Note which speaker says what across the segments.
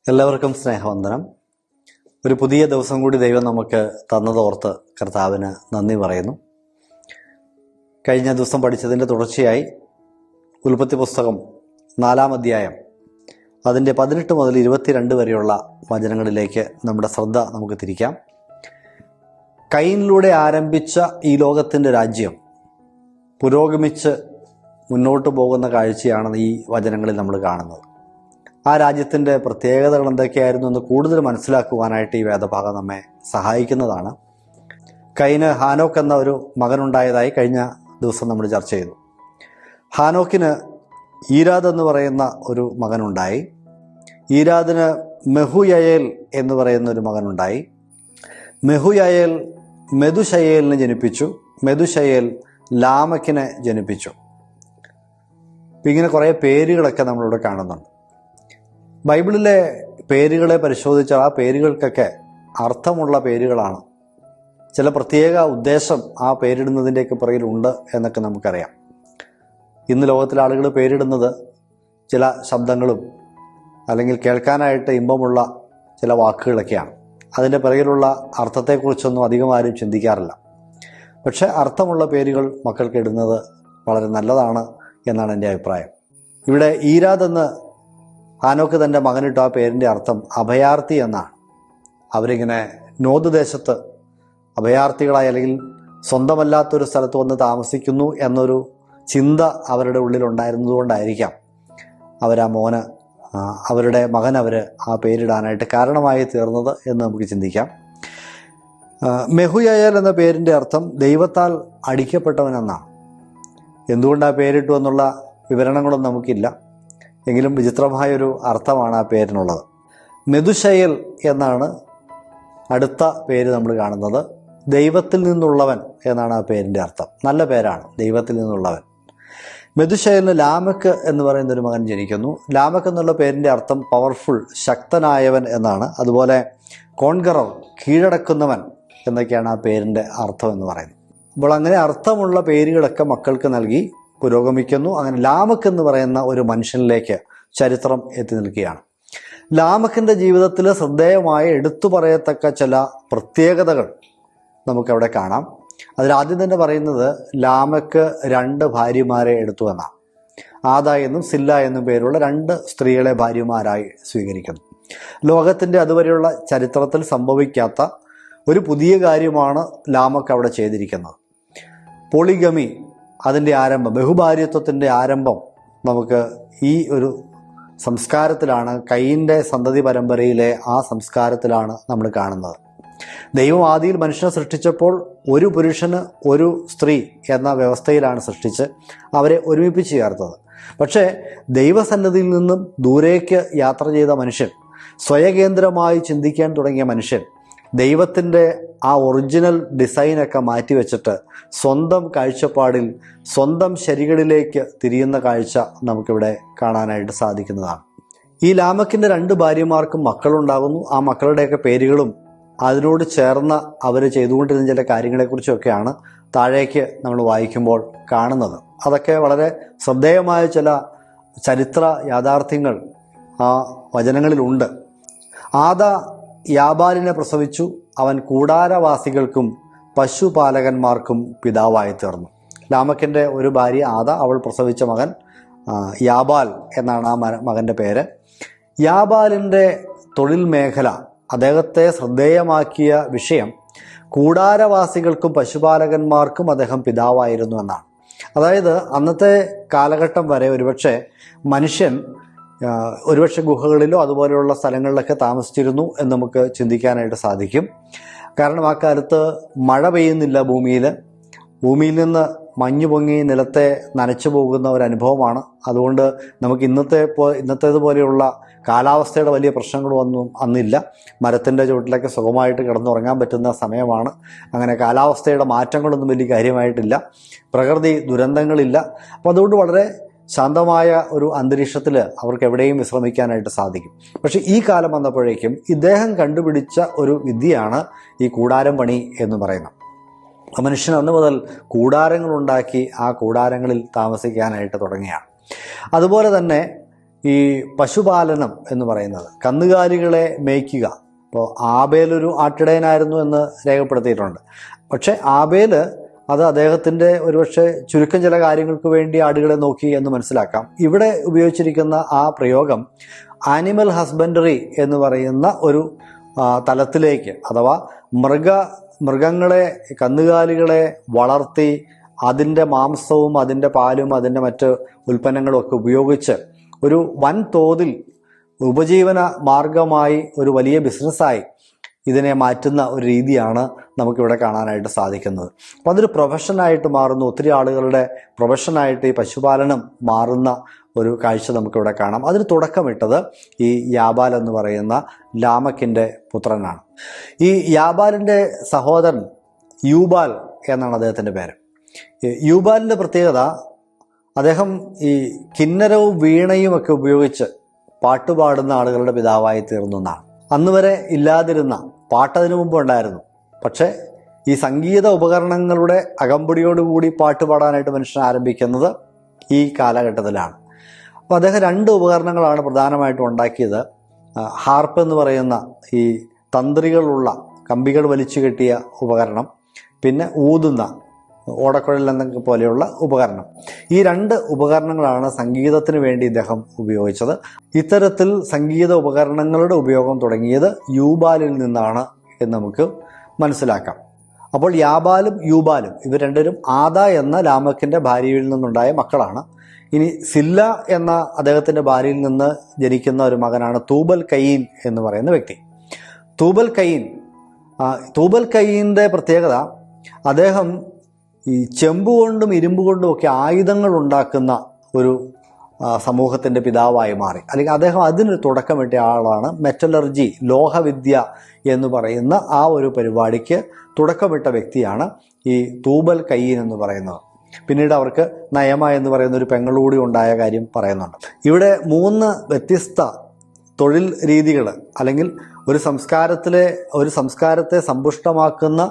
Speaker 1: എല്ലാവർക്കും സ്നേഹവന്ദനം. ഒരു പുതിയ ദിവസം കൂടി ദൈവം നമുക്ക് തന്നതോർത്ത് കർത്താവിന് നന്ദി പറയുന്നു. കഴിഞ്ഞ ദിവസം പഠിച്ചതിൻ്റെ തുടർച്ചയായി ഉൽപ്പത്തി പുസ്തകം 4-ാം അധ്യായം അതിൻ്റെ 18 മുതൽ 22 വരെയുള്ള വചനങ്ങളിലേക്ക് നമ്മുടെ ശ്രദ്ധ നമുക്ക് തിരിക്കാം. കയീനിലൂടെ ആരംഭിച്ച ഈ ലോകത്തിൻ്റെ രാജ്യം പുരോഗമിച്ച് മുന്നോട്ട് പോകുന്ന കാഴ്ചയാണ് ഈ വചനങ്ങളിൽ നമ്മൾ കാണുന്നത്. ആ രാജ്യത്തിൻ്റെ പ്രത്യേകതകൾ എന്തൊക്കെയായിരുന്നു എന്ന് കൂടുതൽ മനസ്സിലാക്കുവാനായിട്ട് ഈ വേദഭാഗം നമ്മെ സഹായിക്കുന്നതാണ്. കയീന് ഹാനോക്ക് എന്ന ഒരു മകനുണ്ടായതായി കഴിഞ്ഞ ദിവസം നമ്മൾ ചർച്ച ചെയ്തു. ഹാനോക്കിന് ഈരാദ് എന്ന് പറയുന്ന ഒരു മകനുണ്ടായി. ഈരാദിന് മെഹുയയേൽ എന്ന് പറയുന്ന ഒരു മകനുണ്ടായി. മെഹുയയേൽ മെതുശയേലിനെ ജനിപ്പിച്ചു. മെതുശയേൽ ലാമക്കിനെ ജനിപ്പിച്ചു. ഇങ്ങനെ കുറേ പേരുകളൊക്കെ നമ്മളിവിടെ കാണുന്നുണ്ട്. ബൈബിളിലെ പേരുകളെ പരിശോധിച്ചാൽ ആ പേരുകൾക്കൊക്കെ അർത്ഥമുള്ള പേരുകളാണ്. ചില പ്രത്യേക ഉദ്ദേശം ആ പേരിടുന്നതിൻ്റെയൊക്കെ പുറകിലുണ്ട് എന്നൊക്കെ നമുക്കറിയാം. ഇന്ന് ലോകത്തിലെ ആളുകൾ പേരിടുന്നത് ചില ശബ്ദങ്ങളും അല്ലെങ്കിൽ കേൾക്കാനായിട്ട് ഇമ്പമുള്ള ചില വാക്കുകളൊക്കെയാണ്. അതിൻ്റെ പിറകിലുള്ള അർത്ഥത്തെക്കുറിച്ചൊന്നും അധികം ആരും ചിന്തിക്കാറില്ല. പക്ഷെ അർത്ഥമുള്ള പേരുകൾ മക്കൾക്ക് ഇടുന്നത് വളരെ നല്ലതാണ് എന്നാണ് എൻ്റെ അഭിപ്രായം. ഇവിടെ ഈരാദ് എന്ന് ഹാനോക്ക് തൻ്റെ മകനിട്ട ആ പേരിൻ്റെ അർത്ഥം അഭയാർത്ഥി എന്നാണ്. അവരിങ്ങനെ നോദ് ദേശത്ത് അഭയാർത്ഥികളായി അല്ലെങ്കിൽ സ്വന്തമല്ലാത്തൊരു സ്ഥലത്ത് വന്ന് താമസിക്കുന്നു എന്നൊരു ചിന്ത അവരുടെ ഉള്ളിലുണ്ടായിരുന്നതുകൊണ്ടായിരിക്കാം അവരുടെ മകൻ ആ പേരിടാനായിട്ട് കാരണമായി തീർന്നത് എന്ന് നമുക്ക് ചിന്തിക്കാം. മെഹുയയേൽ എന്ന പേരിൻ്റെ അർത്ഥം ദൈവത്താൽ അടിക്കപ്പെട്ടവനെന്നാണ്. എന്തുകൊണ്ട് ആ പേരിട്ടു എന്നുള്ള വിവരണങ്ങളൊന്നും നമുക്കില്ല. എങ്കിലും വിചിത്രമായൊരു അർത്ഥമാണ് ആ പേരിനുള്ളത്. മെതുശയേൽ എന്നാണ് അടുത്ത പേര് നമ്മൾ കാണുന്നത്. ദൈവത്തിൽ നിന്നുള്ളവൻ എന്നാണ് ആ പേരിൻ്റെ അർത്ഥം. നല്ല പേരാണ്, ദൈവത്തിൽ നിന്നുള്ളവൻ. മെതുശയേലിന് ലാമക്ക് എന്ന് പറയുന്ന ഒരു മകൻ ജനിക്കുന്നു. ലാമക്ക് എന്നുള്ള പേരിൻ്റെ അർത്ഥം പവർഫുൾ, ശക്തനായവൻ എന്നാണ്. അതുപോലെ കോൺഗറർ, കീഴടക്കുന്നവൻ എന്നൊക്കെയാണ് ആ പേരിൻ്റെ അർത്ഥം എന്ന് പറയുന്നത്. അപ്പോൾ അങ്ങനെ അർത്ഥമുള്ള പേരുകളൊക്കെ മക്കൾക്ക് നൽകി പുരോഗമിക്കുന്നു. അങ്ങനെ ലാമക്ക് എന്ന് പറയുന്ന ഒരു മനുഷ്യനിലേക്ക് ചരിത്രം എത്തി നിൽക്കുകയാണ്. ലാമക്കിൻ്റെ ജീവിതത്തിൽ ശ്രദ്ധേയമായ എടുത്തു പറയത്തക്ക ചില പ്രത്യേകതകൾ നമുക്കവിടെ കാണാം. അതിലാദ്യം തന്നെ പറയുന്നത് ലാമക്ക് 2 ഭാര്യമാരെ എടുത്തു എന്നാണ്. ആദ എന്നും സില്ല എന്നും പേരുള്ള 2 സ്ത്രീകളെ ഭാര്യമാരായി സ്വീകരിക്കുന്നു. ലോകത്തിൻ്റെ അതുവരെയുള്ള ചരിത്രത്തിൽ സംഭവിക്കാത്ത ഒരു പുതിയ കാര്യമാണ് ലാമക്ക് അവിടെ ചെയ്തിരിക്കുന്നത്. പോളിഗമി, അതിൻ്റെ ആരംഭം, ബഹുഭാര്യത്വത്തിൻ്റെ ആരംഭം നമുക്ക് ഈ ഒരു സംസ്കാരത്തിലാണ്, കയീൻ്റെ സന്തതി പരമ്പരയിലെ ആ സംസ്കാരത്തിലാണ് നമ്മൾ കാണുന്നത്. ദൈവം ആദിയിൽ മനുഷ്യനെ സൃഷ്ടിച്ചപ്പോൾ ഒരു പുരുഷന് ഒരു സ്ത്രീ എന്ന വ്യവസ്ഥയിലാണ് സൃഷ്ടിച്ച് അവരെ ഒരുമിപ്പിച്ച് ചേർത്തത്. പക്ഷേ ദൈവസന്നിധിയിൽ നിന്നും ദൂരേക്ക് യാത്ര ചെയ്ത മനുഷ്യൻ, സ്വയകേന്ദ്രമായി ചിന്തിക്കാൻ തുടങ്ങിയ മനുഷ്യൻ ദൈവത്തിൻ്റെ ആ ഒറിജിനൽ ഡിസൈനൊക്കെ മാറ്റിവെച്ചിട്ട് സ്വന്തം കാഴ്ചപ്പാടിൽ സ്വന്തം ശരികളിലേക്ക് തിരിയുന്ന കാഴ്ച നമുക്കിവിടെ കാണാനായിട്ട് സാധിക്കുന്നതാണ്. ഈ ലാമക്കിൻ്റെ 2 ഭാര്യമാർക്കും മക്കളുണ്ടാകുന്നു. ആ മക്കളുടെയൊക്കെ പേരുകളും അതിനോട് ചേർന്ന അവർ ചെയ്തുകൊണ്ടിരുന്ന ചില കാര്യങ്ങളെക്കുറിച്ചൊക്കെയാണ് താഴേക്ക് നമ്മൾ വായിക്കുമ്പോൾ കാണുന്നത്. അതൊക്കെ വളരെ ശ്രദ്ധേയമായ ചില ചരിത്ര യാഥാർത്ഥ്യങ്ങൾ ആ വചനങ്ങളിലുണ്ട്. ആദ യാബാലിനെ പ്രസവിച്ചു. അവൻ കൂടാരവാസികൾക്കും പശുപാലകന്മാർക്കും പിതാവായി തീർന്നു. ലാമക്കിൻ്റെ ഒരു ഭാര്യ ആദ, അവൾ പ്രസവിച്ച മകൻ യാബാൽ എന്നാണ് ആ മകൻ്റെ പേര്. യാബാലിൻ്റെ തൊഴിൽ മേഖല, അദ്ദേഹത്തെ ശ്രദ്ധേയമാക്കിയ വിഷയം കൂടാരവാസികൾക്കും പശുപാലകന്മാർക്കും അദ്ദേഹം പിതാവായിരുന്നു എന്നാണ്. അതായത് അന്നത്തെ കാലഘട്ടം വരെ മനുഷ്യൻ ഒരുപക്ഷെ ഗുഹകളിലോ അതുപോലെയുള്ള സ്ഥലങ്ങളിലൊക്കെ താമസിച്ചിരുന്നു എന്ന് നമുക്ക് ചിന്തിക്കാനായിട്ട് സാധിക്കും. കാരണം ആ കാലത്ത് മഴ പെയ്യുന്നില്ല. ഭൂമിയിൽ നിന്ന് മഞ്ഞ് പൊങ്ങി നിലത്തെ നനച്ചു പോകുന്ന ഒരു അനുഭവമാണ്. അതുകൊണ്ട് നമുക്ക് ഇന്നത്തേതുപോലെയുള്ള കാലാവസ്ഥയുടെ വലിയ പ്രശ്നങ്ങളൊന്നും അന്നില്ല. മരത്തിൻ്റെ ചുവട്ടിലൊക്കെ സുഖമായിട്ട് കിടന്നുറങ്ങാൻ പറ്റുന്ന സമയമാണ്. അങ്ങനെ കാലാവസ്ഥയുടെ മാറ്റങ്ങളൊന്നും വലിയ കാര്യമായിട്ടില്ല. പ്രകൃതി ദുരന്തങ്ങളില്ല. അപ്പോൾ അതുകൊണ്ട് വളരെ ശാന്തമായ ഒരു അന്തരീക്ഷത്തിൽ അവർക്ക് എവിടെയും വിശ്രമിക്കാനായിട്ട് സാധിക്കും. പക്ഷെ ഈ കാലം വന്നപ്പോഴേക്കും ഇദ്ദേഹം കണ്ടുപിടിച്ച ഒരു വിദ്യയാണ് ഈ കൂടാരം പണി എന്ന് പറയുന്നത്. മനുഷ്യൻ അന്ന് മുതൽ കൂടാരങ്ങളുണ്ടാക്കി ആ കൂടാരങ്ങളിൽ താമസിക്കാനായിട്ട് തുടങ്ങിയാണ്. അതുപോലെ തന്നെ ഈ പശുപാലനം എന്ന് പറയുന്നത്, കന്നുകാലികളെ മേയ്ക്കുക. ഇപ്പോൾ ആബേലൊരു ആട്ടിടയനായിരുന്നു എന്ന് രേഖപ്പെടുത്തിയിട്ടുണ്ട്. പക്ഷേ ആബേല് അത് അദ്ദേഹത്തിൻ്റെ ഒരുപക്ഷെ ചുരുക്കം ചില കാര്യങ്ങൾക്ക് വേണ്ടി ആടുകളെ നോക്കി എന്ന് മനസ്സിലാക്കാം. ഇവിടെ ഉപയോഗിച്ചിരിക്കുന്ന ആ പ്രയോഗം ആനിമൽ ഹസ്ബൻഡറി എന്ന് പറയുന്ന ഒരു തലത്തിലേക്ക്, അഥവാ മൃഗങ്ങളെ, കന്നുകാലികളെ വളർത്തി അതിൻ്റെ മാംസവും അതിൻ്റെ പാലും അതിൻ്റെ മറ്റ് ഉൽപ്പന്നങ്ങളും ഒക്കെ ഉപയോഗിച്ച് ഒരു വൻതോതിൽ ഉപജീവന മാർഗമായി, ഒരു വലിയ ബിസിനസ്സായി ഇതിനെ മാറ്റുന്ന ഒരു രീതിയാണ് നമുക്കിവിടെ കാണാനായിട്ട് സാധിക്കുന്നത്. അപ്പം അതൊരു പ്രൊഫഷനായിട്ട് മാറുന്നു. ഒത്തിരി ആളുകളുടെ പ്രൊഫഷനായിട്ട് ഈ പശുപാലനം മാറുന്ന ഒരു കാഴ്ച നമുക്കിവിടെ കാണാം. അതിന് തുടക്കമിട്ടത് ഈ യാബാൽ എന്ന് പറയുന്ന ലാമക്കിൻ്റെ പുത്രനാണ്. ഈ യാബാലിൻ്റെ സഹോദരൻ യൂബാൽ എന്നാണ് അദ്ദേഹത്തിൻ്റെ പേര്. യൂബാലിൻ്റെ പ്രത്യേകത, അദ്ദേഹം ഈ കിന്നരവും വീണയും ഒക്കെ ഉപയോഗിച്ച് പാട്ടുപാടുന്ന ആളുകളുടെ പിതാവായി തീർന്നു എന്നാണ്. അന്ന് വരെ ഇല്ലാതിരുന്ന പാട്ടതിനു മുമ്പ് ഉണ്ടായിരുന്നു. പക്ഷേ ഈ സംഗീത ഉപകരണങ്ങളുടെ അകമ്പടിയോടുകൂടി പാട്ട് പാടാനായിട്ട് മനുഷ്യൻ ആരംഭിക്കുന്നത് ഈ കാലഘട്ടത്തിലാണ്. അപ്പോൾ അദ്ദേഹം 2 ഉപകരണങ്ങളാണ് പ്രധാനമായിട്ടും ഉണ്ടാക്കിയത്. ഹാർപ്പ് എന്ന് പറയുന്ന ഈ തന്ത്രികളുള്ള കമ്പികൾ വലിച്ചു കെട്ടിയ ഉപകരണം, പിന്നെ ഊതുന്ന ഓടക്കുഴൽ എന്നൊക്കെ പോലെയുള്ള ഉപകരണം. ഈ 2 ഉപകരണങ്ങളാണ് സംഗീതത്തിന് വേണ്ടി ഇദ്ദേഹം ഉപയോഗിച്ചത്. ഇത്തരത്തിൽ സംഗീത ഉപകരണങ്ങളുടെ ഉപയോഗം തുടങ്ങിയത് യൂബാലിൽ നിന്നാണ് എന്ന് നമുക്ക് മനസ്സിലാക്കാം. അപ്പോൾ യാബാലും യൂബാലും ഇവർ രണ്ടുപേരും ആദ എന്ന ലാമക്കിൻ്റെ ഭാര്യയിൽ നിന്നുണ്ടായ മക്കളാണ്. ഇനി സില്ല എന്ന അദ്ദേഹത്തിൻ്റെ ഭാര്യയിൽ നിന്ന് ജനിക്കുന്ന ഒരു മകനാണ് തൂബൽ കയീൻ എന്ന് പറയുന്ന വ്യക്തി. തൂബൽ കയീൻ്റെ പ്രത്യേകത, അദ്ദേഹം ഈ ചെമ്പ് കൊണ്ടും ഇരുമ്പ് കൊണ്ടും ഒക്കെ ആയുധങ്ങൾ ഉണ്ടാക്കുന്ന ഒരു സമൂഹത്തിൻ്റെ പിതാവായി മാറി. അല്ലെങ്കിൽ അദ്ദേഹം അതിന് തുടക്കമിട്ട ആളാണ്. മെറ്റലർജി, ലോഹവിദ്യ എന്ന് പറയുന്ന ആ ഒരു പരിപാടിക്ക് തുടക്കമിട്ട വ്യക്തിയാണ് ഈ തൂബൽ കയീൻ എന്ന് പറയുന്നത്. പിന്നീട് അവർക്ക് നയമ എന്ന് പറയുന്ന ഒരു പെങ്ങളൂടി ഉണ്ടായ കാര്യം പറയുന്നുണ്ട്. ഇവിടെ 3 വ്യത്യസ്ത തൊഴിൽ രീതികൾ, അല്ലെങ്കിൽ ഒരു സംസ്കാരത്തെ സമ്പുഷ്ടമാക്കുന്ന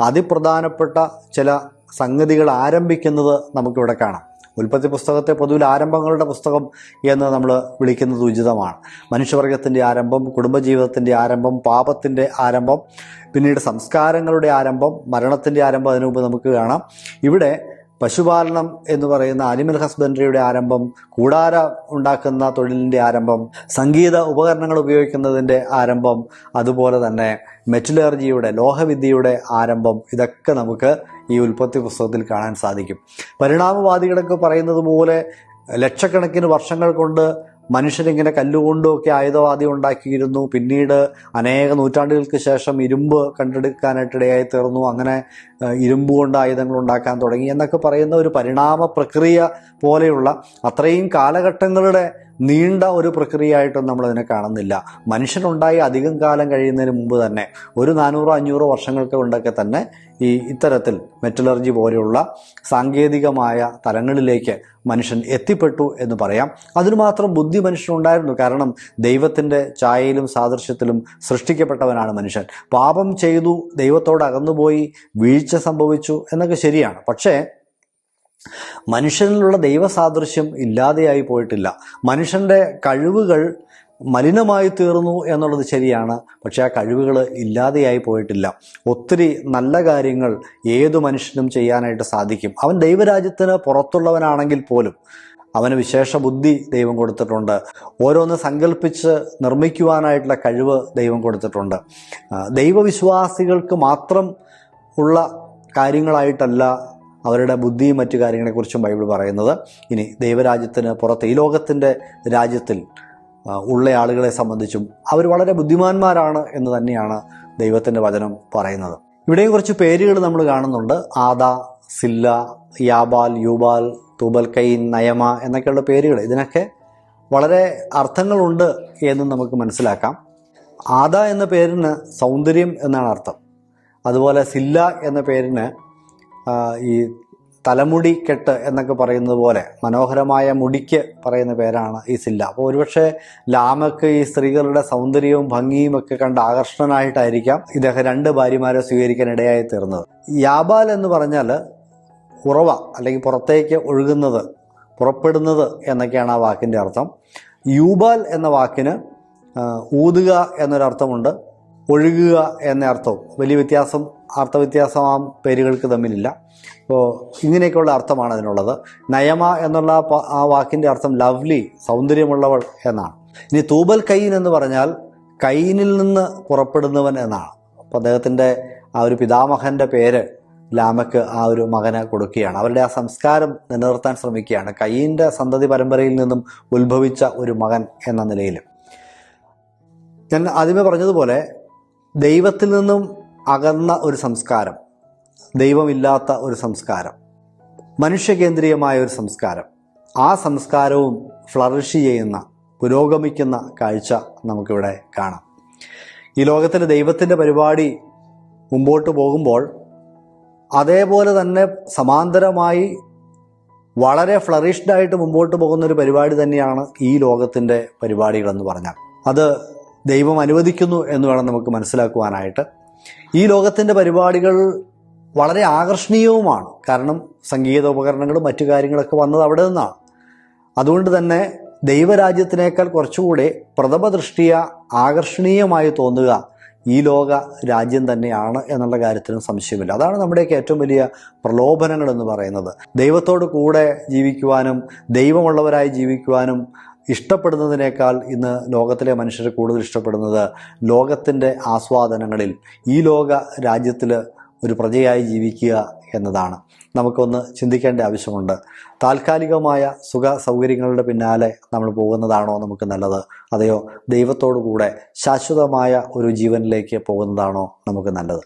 Speaker 1: അതിപ്രധാനപ്പെട്ട ചില സംഗതികൾ ആരംഭിക്കുന്നത് നമുക്കിവിടെ കാണാം. ഉൽപ്പത്തി പുസ്തകത്തെ പൊതുവിൽ ആരംഭങ്ങളുടെ പുസ്തകം എന്ന് നമ്മൾ വിളിക്കുന്നത് ഉചിതമാണ്. മനുഷ്യവർഗത്തിൻ്റെ ആരംഭം, കുടുംബജീവിതത്തിൻ്റെ ആരംഭം, പാപത്തിൻ്റെ ആരംഭം, പിന്നീട് സംസ്കാരങ്ങളുടെ ആരംഭം, മരണത്തിൻ്റെ ആരംഭം അതിനു മുമ്പ് നമുക്ക് കാണാം. ഇവിടെ പശുപാലനം എന്ന് പറയുന്ന ആനിമൽ ഹസ്ബൻഡറിയുടെ ആരംഭം, കൂടാര ഉണ്ടാക്കുന്ന തൊഴിലിൻ്റെ ആരംഭം, സംഗീത ഉപകരണങ്ങൾ ഉപയോഗിക്കുന്നതിൻ്റെ ആരംഭം, അതുപോലെ തന്നെ മെറ്റലർജിയുടെ, ലോഹവിദ്യയുടെ ആരംഭം, ഇതൊക്കെ നമുക്ക് ഈ ഉൽപ്പത്തി പുസ്തകത്തിൽ കാണാൻ സാധിക്കും. പരിണാമവാദികളൊക്കെ പറയുന്നത് പോലെ ലക്ഷക്കണക്കിന് വർഷങ്ങൾ കൊണ്ട് മനുഷ്യരിങ്ങനെ കല്ലുകൊണ്ടുമൊക്കെ ആയുധവാദ്യം ഉണ്ടാക്കിയിരുന്നു. പിന്നീട് അനേക നൂറ്റാണ്ടുകൾക്ക് ശേഷം ഇരുമ്പ് കണ്ടെടുക്കാനായിട്ടിടയായി തീർന്നു. അങ്ങനെ ഇരുമ്പ് കൊണ്ട് ആയുധങ്ങൾ ഉണ്ടാക്കാൻ തുടങ്ങി എന്നൊക്കെ പറയുന്ന ഒരു പരിണാമ പ്രക്രിയ പോലെയുള്ള അത്രയും കാലഘട്ടങ്ങളുടെ നീണ്ട ഒരു പ്രക്രിയയായിട്ടൊന്നും നമ്മളതിനെ കാണുന്നില്ല. മനുഷ്യനുണ്ടായി അധികം കാലം കഴിയുന്നതിന് മുമ്പ് തന്നെ, ഒരു 400-500 വർഷങ്ങൾക്ക് കൊണ്ടൊക്കെ തന്നെ ഈ ഇത്തരത്തിൽ മെറ്റലർജി പോലെയുള്ള സാങ്കേതികമായ തലങ്ങളിലേക്ക് മനുഷ്യൻ എത്തിപ്പെട്ടു എന്ന് പറയാം. അതിനു മാത്രം ബുദ്ധി മനുഷ്യനുണ്ടായിരുന്നു. കാരണം ദൈവത്തിൻ്റെ ഛായയിലും സാദൃശ്യത്തിലും സൃഷ്ടിക്കപ്പെട്ടവനാണ് മനുഷ്യൻ. പാപം ചെയ്തു, ദൈവത്തോട് അകന്നുപോയി, വീഴ്ച സംഭവിച്ചു എന്നൊക്കെ ശരിയാണ്. പക്ഷേ മനുഷ്യനിലുള്ള ദൈവസാദൃശ്യം ഇല്ലാതെയായി പോയിട്ടില്ല. മനുഷ്യൻ്റെ കഴിവുകൾ മലിനമായി തീർന്നു എന്നുള്ളത് ശരിയാണ്. പക്ഷേ ആ കഴിവുകൾ ഇല്ലാതെയായി പോയിട്ടില്ല. ഒത്തിരി നല്ല കാര്യങ്ങൾ ഏതു മനുഷ്യനും ചെയ്യാനായിട്ട് സാധിക്കും. അവൻ ദൈവരാജ്യത്തിന് പുറത്തുള്ളവനാണെങ്കിൽ പോലും അവന് വിശേഷ ബുദ്ധി ദൈവം കൊടുത്തിട്ടുണ്ട്. ഓരോന്ന് സങ്കല്പിച്ച് നിർമ്മിക്കുവാനായിട്ടുള്ള കഴിവ് ദൈവം കൊടുത്തിട്ടുണ്ട്. ദൈവവിശ്വാസികൾക്ക് മാത്രം ഉള്ള കാര്യങ്ങളായിട്ടല്ല അവരുടെ ബുദ്ധിയും മറ്റു കാര്യങ്ങളെക്കുറിച്ചും ബൈബിൾ പറയുന്നത്. ഇനി ദൈവരാജ്യത്തിന് പുറത്ത്, ഈ ലോകത്തിൻ്റെ രാജ്യത്തിൽ ഉള്ള ആളുകളെ സംബന്ധിച്ചും അവർ വളരെ ബുദ്ധിമാന്മാരാണ് എന്ന് തന്നെയാണ് ദൈവത്തിൻ്റെ വചനം പറയുന്നത്. ഇവിടെയും കുറച്ച് പേരുകൾ നമ്മൾ കാണുന്നുണ്ട്. ആദ, സില്ല, യാബാൽ, യൂബാൽ, തൂബൽ കയീൻ, നയമ എന്നൊക്കെയുള്ള പേരുകൾ. ഇതിനൊക്കെ വളരെ അർത്ഥങ്ങളുണ്ട് എന്ന് നമുക്ക് മനസ്സിലാക്കാം. ആദ എന്ന പേരിന് സൗന്ദര്യം എന്നാണ് അർത്ഥം. അതുപോലെ സില്ല എന്ന പേരിന് ഈ തലമുടി കെട്ട് എന്നൊക്കെ പറയുന്നത് പോലെ മനോഹരമായ മുടിക്ക് പറയുന്ന പേരാണ് ഈ സില്ല. അപ്പോൾ ഒരുപക്ഷെ ലാമക്ക് ഈ സ്ത്രീകളുടെ സൗന്ദര്യവും ഭംഗിയും ഒക്കെ കണ്ട് ആകർഷണനായിട്ടായിരിക്കാം ഇദ്ദേഹം 2 ഭാര്യമാരെ സ്വീകരിക്കാൻ ഇടയായി തീർന്നത്. യാബാൽ എന്ന് പറഞ്ഞാൽ ഉറവ, അല്ലെങ്കിൽ പുറത്തേക്ക് ഒഴുകുന്നത്, പുറപ്പെടുന്നത് എന്നൊക്കെയാണ് ആ വാക്കിൻ്റെ അർത്ഥം. യൂബാൽ എന്ന വാക്കിന് ഊതുക എന്നൊരർത്ഥമുണ്ട്, ഒഴുകുക എന്ന അർത്ഥവും. വലിയ അർത്ഥവ്യത്യാസം ആ പേരുകൾക്ക് തമ്മിലില്ല. അപ്പോൾ ഇങ്ങനെയൊക്കെയുള്ള അർത്ഥമാണ് അതിനുള്ളത്. നയമ എന്നുള്ള ആ വാക്കിൻ്റെ അർത്ഥം ലവ്ലി, സൗന്ദര്യമുള്ളവൾ എന്നാണ്. ഇനി തൂബൽ കയ്യൻ എന്ന് പറഞ്ഞാൽ കയ്യനിൽ നിന്ന് പുറപ്പെടുന്നവൻ എന്നാണ്. അപ്പോൾ അദ്ദേഹത്തിൻ്റെ ആ ഒരു പിതാമഹൻ്റെ പേര് ലാമക്ക് ആ ഒരു മകന് കൊടുക്കുകയാണ്. അവരുടെ ആ സംസ്കാരം നിലനിർത്താൻ ശ്രമിക്കുകയാണ്. കയ്യൻ്റെ സന്തതി പരമ്പരയിൽ നിന്നും ഉത്ഭവിച്ച ഒരു മകൻ എന്ന നിലയിൽ. ഞാൻ ആദ്യമേ പറഞ്ഞതുപോലെ ദൈവത്തിൽ നിന്നും അകന്ന ഒരു സംസ്കാരം, ദൈവമില്ലാത്ത ഒരു സംസ്കാരം, മനുഷ്യകേന്ദ്രീയമായ ഒരു സംസ്കാരം, ആ സംസ്കാരവും ഫ്ലറിഷ് ചെയ്യുന്ന, പുരോഗമിക്കുന്ന കാഴ്ച നമുക്കിവിടെ കാണാം. ഈ ലോകത്തിൽ ദൈവത്തിൻ്റെ പരിപാടി മുമ്പോട്ട് പോകുമ്പോൾ അതേപോലെ തന്നെ സമാന്തരമായി വളരെ ഫ്ലറിഷ്ഡായിട്ട് മുമ്പോട്ട് പോകുന്നൊരു പരിപാടി തന്നെയാണ് ഈ ലോകത്തിൻ്റെ പരിപാടികളെന്ന് പറഞ്ഞാൽ. അത് ദൈവം അനുവദിക്കുന്നു എന്ന് വേണം നമുക്ക് മനസ്സിലാക്കുവാനായിട്ട്. ഈ ലോകത്തിൻ്റെ പരിപാടികൾ വളരെ ആകർഷണീയവുമാണ്. കാരണം സംഗീതോപകരണങ്ങളും മറ്റു കാര്യങ്ങളൊക്കെ വന്നത് അവിടെ നിന്നാണ്. അതുകൊണ്ട് തന്നെ ദൈവരാജ്യത്തിനേക്കാൾ കുറച്ചുകൂടെ പ്രഥമദൃഷ്ടിയ ആകർഷണീയമായി തോന്നുക ഈ ലോക രാജ്യം തന്നെയാണ് എന്നുള്ള കാര്യത്തിനും സംശയമില്ല. അതാണ് നമ്മുടെയൊക്കെ ഏറ്റവും വലിയ പ്രലോഭനങ്ങൾ എന്ന് പറയുന്നത്. ദൈവത്തോട് കൂടെ ജീവിക്കുവാനും ദൈവമുള്ളവരായി ജീവിക്കുവാനും ഇഷ്ടപ്പെടുന്നതിനേക്കാൾ ഇന്ന് ലോകത്തിലെ മനുഷ്യർ കൂടുതൽ ഇഷ്ടപ്പെടുന്നത് ലോകത്തിൻ്റെ ആസ്വാദനങ്ങളിൽ ഈ ലോക രാജ്യത്തിൽ ഒരു പ്രജയായി ജീവിക്കുക എന്നതാണ്. നമുക്കൊന്ന് ചിന്തിക്കേണ്ട ആവശ്യമുണ്ട്. താൽക്കാലികമായ സുഖ സൗകര്യങ്ങളുടെ പിന്നാലെ നമ്മൾ പോകുന്നതാണോ നമുക്ക് നല്ലത്, അതെയോ ദൈവത്തോടു കൂടെ ശാശ്വതമായ ഒരു ജീവനിലേക്ക് പോകുന്നതാണോ നമുക്ക് നല്ലത്?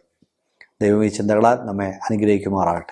Speaker 1: ദൈവം ഈ ചിന്തകളാൽ നമ്മെ അനുഗ്രഹിക്കുമാറാകട്ടെ.